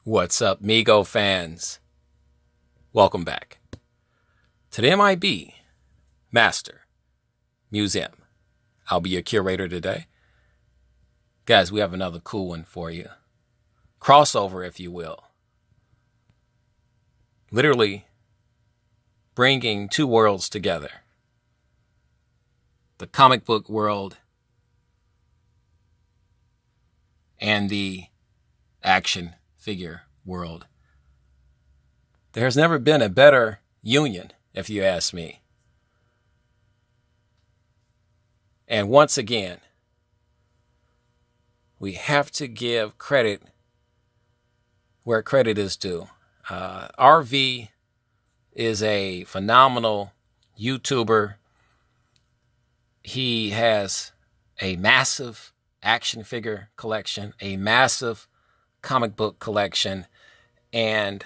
What's up, MEGO fans? Welcome back to the M.I.B. Master Museum. I'll be your curator today. Guys, we have another cool one for you. Crossover, if you will. Literally bringing two worlds together. The comic book world and the action figure world. There's never been a better union, if you ask me. And once again, we have to give credit where credit is due. RV is a phenomenal YouTuber. He has a massive action figure collection, a massive comic book collection, and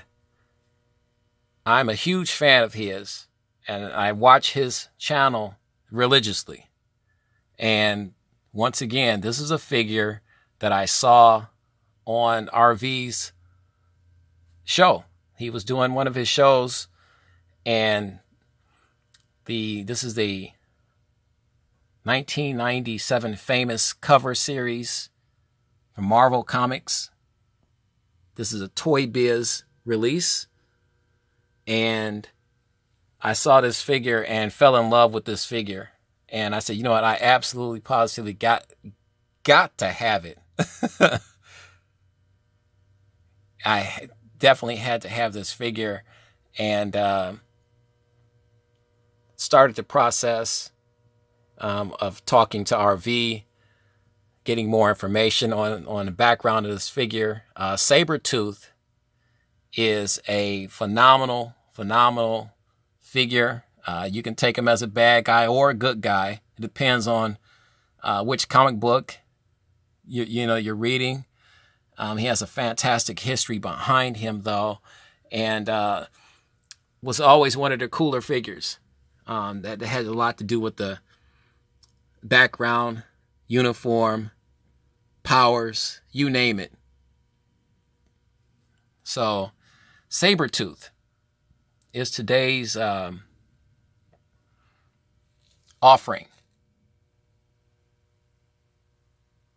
I'm a huge fan of his, and I watch his channel religiously. And once again, this is a figure that I saw on RV's show. He was doing one of his shows, and this is the 1997 famous cover series from Marvel Comics. This is a Toy Biz release, and I saw this figure and fell in love with this figure. And I said, you know what? I absolutely, positively got to have it. I definitely had to have this figure, and started the process of talking to RV, getting more information on the background of this figure. Sabertooth is a phenomenal figure. You can take him as a bad guy or a good guy. It depends on which comic book you're reading. He has a fantastic history behind him, though, and was always one of the cooler figures. That had a lot to do with the background, uniform, powers, you name it. So, Sabertooth is today's offering.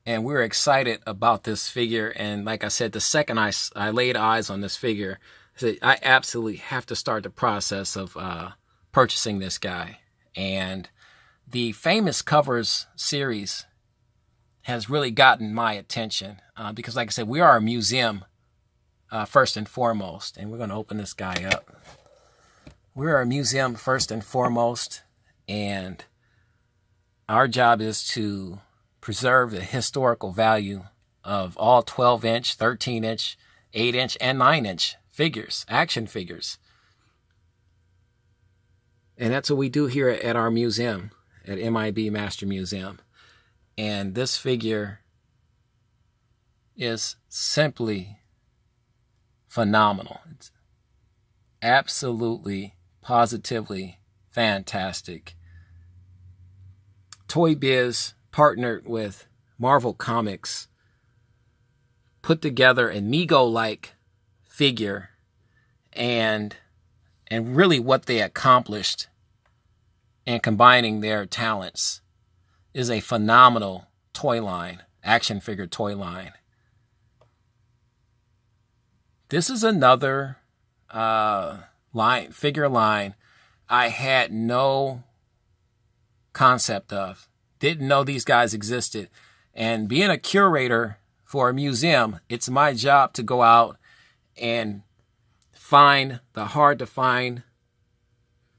And we're excited about this figure. And like I said, the second I laid eyes on this figure, I said, I absolutely have to start the process of purchasing this guy. And the famous covers series has really gotten my attention because, like I said, we are a museum first and foremost. And we're going to open this guy up. We're a museum first and foremost, and our job is to preserve the historical value of all 12-inch, 13-inch, 8-inch, and 9-inch figures, action figures. And that's what we do here at our museum, at M.I.B. Master Museum. And this figure is simply phenomenal. It's absolutely, positively fantastic. Toy Biz partnered with Marvel Comics, put together a MEGO-like figure, and really what they accomplished in combining their talents is a phenomenal toy line, action figure toy line. This is another figure line I had no concept of. Didn't know these guys existed. And being a curator for a museum, it's my job to go out and find the hard to find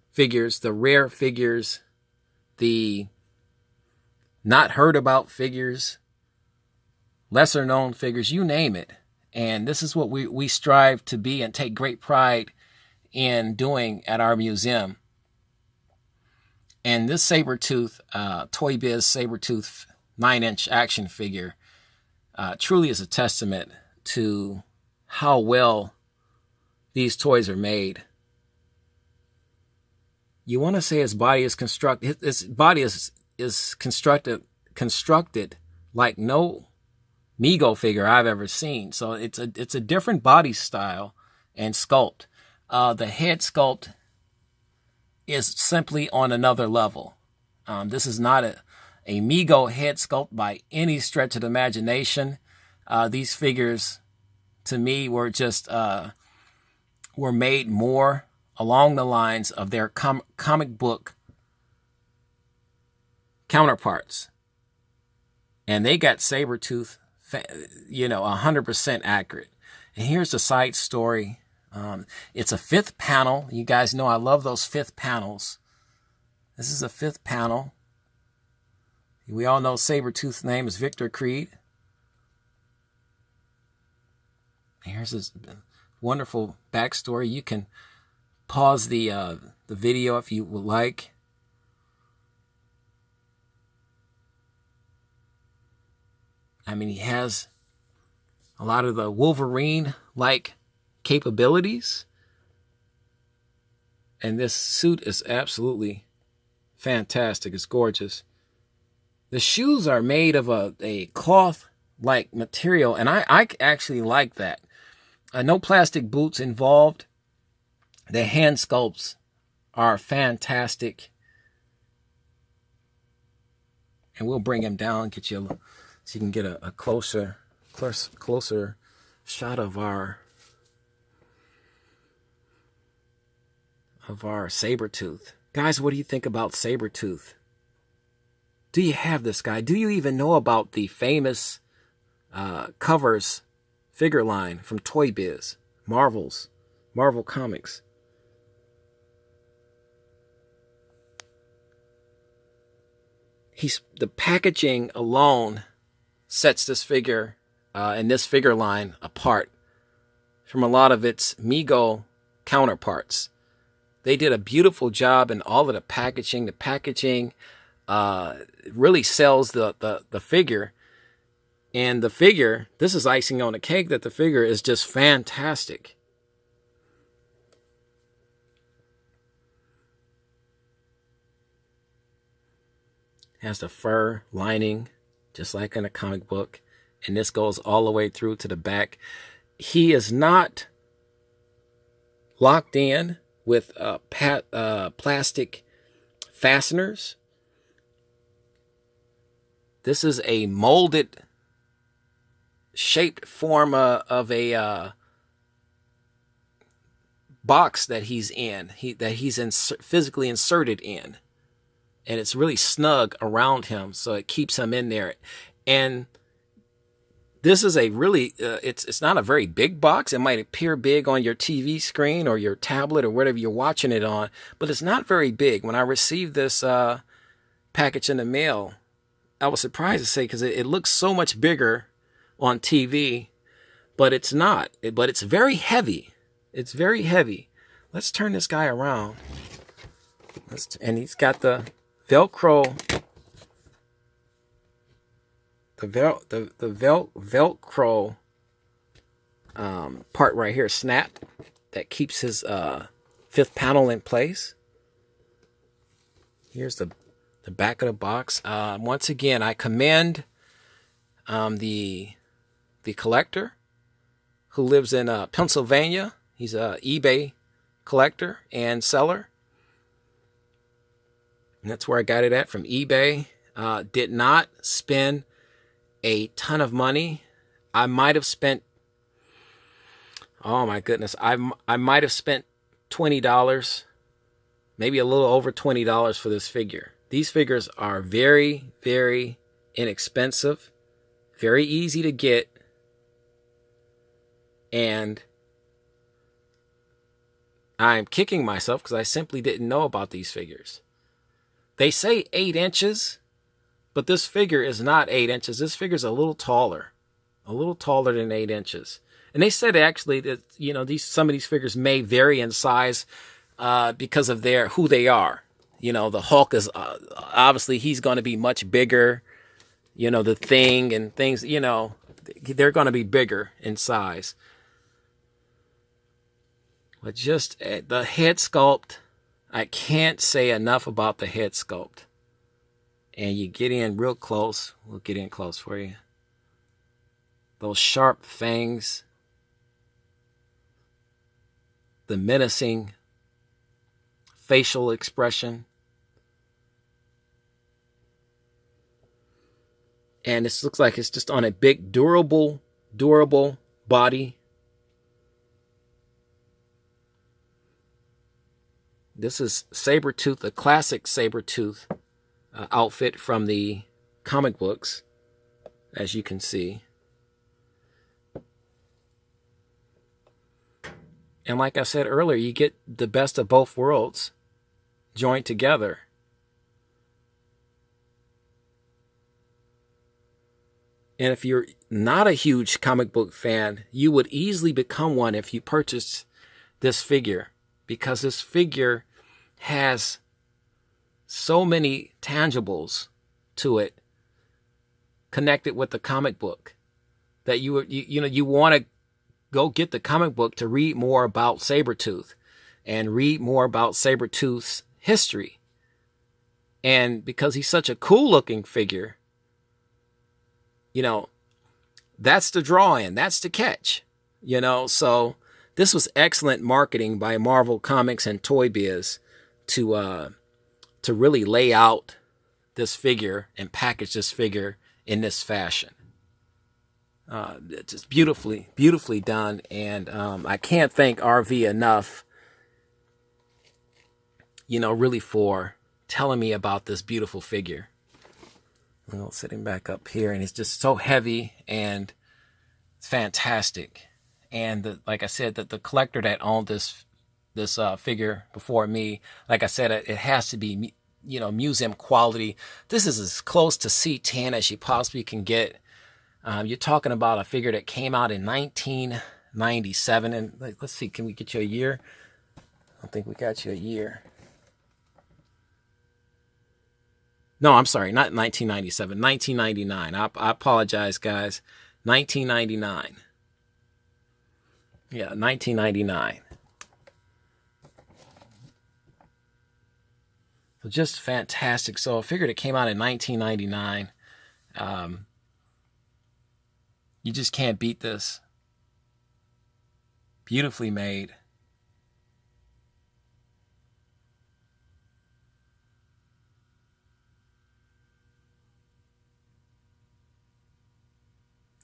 figures, the rare figures, the not heard about figures, lesser known figures, you name it. And this is what we strive to be and take great pride in doing at our museum. And this Sabertooth, Toy Biz Sabertooth 9-inch action figure truly is a testament to how well these toys are made. You want to say his body is constructed. His body is constructed like no MEGO figure I've ever seen. So it's a different body style and sculpt. The head sculpt is simply on another level. This is not a MEGO head sculpt by any stretch of the imagination. These figures, to me, were just were made more along the lines of their comic book counterparts, and they got Sabertooth, 100% accurate. And here's the side story. It's a 5th panel. You guys know I love those 5th panels. This is a 5th panel. We all know Sabertooth's name is Victor Creed. Here's his wonderful backstory. You can pause the video if you would like. I mean, he has a lot of the Wolverine-like capabilities. And this suit is absolutely fantastic. It's gorgeous. The shoes are made of a cloth-like material, and I actually like that. No plastic boots involved. The hand sculpts are fantastic. And we'll bring him down and get you so you can get a closer shot of our Sabertooth. Guys, what do you think about Sabertooth? Do you have this guy? Do you even know about the famous Covers figure line from Toy Biz, Marvel Comics? The packaging alone sets this figure and this figure line apart from a lot of its MEGO counterparts. They did a beautiful job in all of the packaging. The packaging really sells the figure. And the figure, this is icing on the cake, that the figure is just fantastic. Has the fur lining, just like in a comic book. And this goes all the way through to the back. He is not locked in with plastic fasteners. This is a molded, shaped form of a box that he's in, physically inserted in. And it's really snug around him, so it keeps him in there. And this is a really, it's not a very big box. It might appear big on your TV screen or your tablet or whatever you're watching it on, but it's not very big. When I received this package in the mail, I was surprised to say, because it looks so much bigger on TV, but it's not. But it's very heavy. It's very heavy. Let's turn this guy around. And he's got the Velcro, Velcro part right here, snap, that keeps his 5th panel in place. Here's the back of the box. Once again, I commend the collector who lives in Pennsylvania. He's an eBay collector and seller. And that's where I got it at, from eBay. Did not spend a ton of money. I might have spent, oh my goodness, I might have spent $20, maybe a little over $20 for this figure. These figures are very, very inexpensive, very easy to get, and I'm kicking myself because I simply didn't know about these figures. They say 8 inches, but this figure is not 8 inches. This figure is a little taller than 8 inches. And they said actually that, you know, some of these figures may vary in size because of who they are. You know, the Hulk is obviously he's going to be much bigger. You know, the Thing and things, you know, they're going to be bigger in size. But just the head sculpt, I can't say enough about the head sculpt. And you get in real close. We'll get in close for you. those sharp fangs, the menacing facial expression. And this looks like it's just on a big, durable body. This is Sabertooth, a classic Sabertooth outfit from the comic books, as you can see. And like I said earlier, you get the best of both worlds joined together. And if you're not a huge comic book fan, you would easily become one if you purchased this figure, because this figure has so many tangibles to it connected with the comic book that you want to go get the comic book to read more about Sabertooth and read more about Sabertooth's history. And because he's such a cool looking figure, that's the draw in, that's the catch, so this was excellent marketing by Marvel Comics and Toy Biz to really lay out this figure and package this figure in this fashion. It's just beautifully done, and I can't thank RV enough, really for telling me about this beautiful figure. Sitting back up here, and it's just so heavy and it's fantastic. And like I said, the collector that owned this figure before me, like I said, it has to be museum quality. This is as close to C10 as you possibly can get. You're talking about a figure that came out in 1997, and let's see, can we get you a year? I don't think we got you a year. No, I'm sorry, not 1997, 1999. I apologize, guys. 1999. Yeah, 1999. So just fantastic. So a figure that came out in 1999. You just can't beat this. Beautifully made.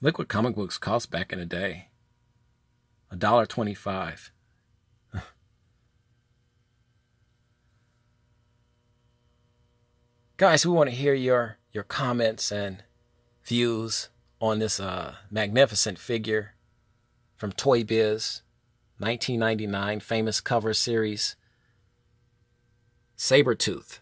Look what comic books cost back in the day. $1.25. Guys, we want to hear your comments and views on this magnificent figure from Toy Biz, 1999, famous cover series, Sabertooth.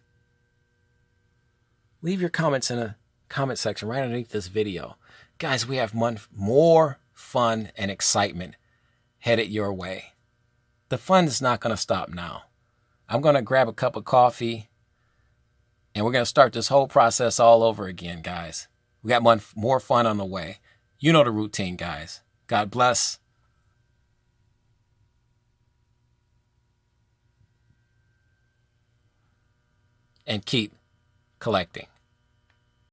Leave your comments in the comment section right underneath this video. Guys, we have more fun and excitement headed your way. The fun is not going to stop now. I'm going to grab a cup of coffee, and we're going to start this whole process all over again, guys. We got more fun on the way. You know the routine, guys. God bless. And keep collecting.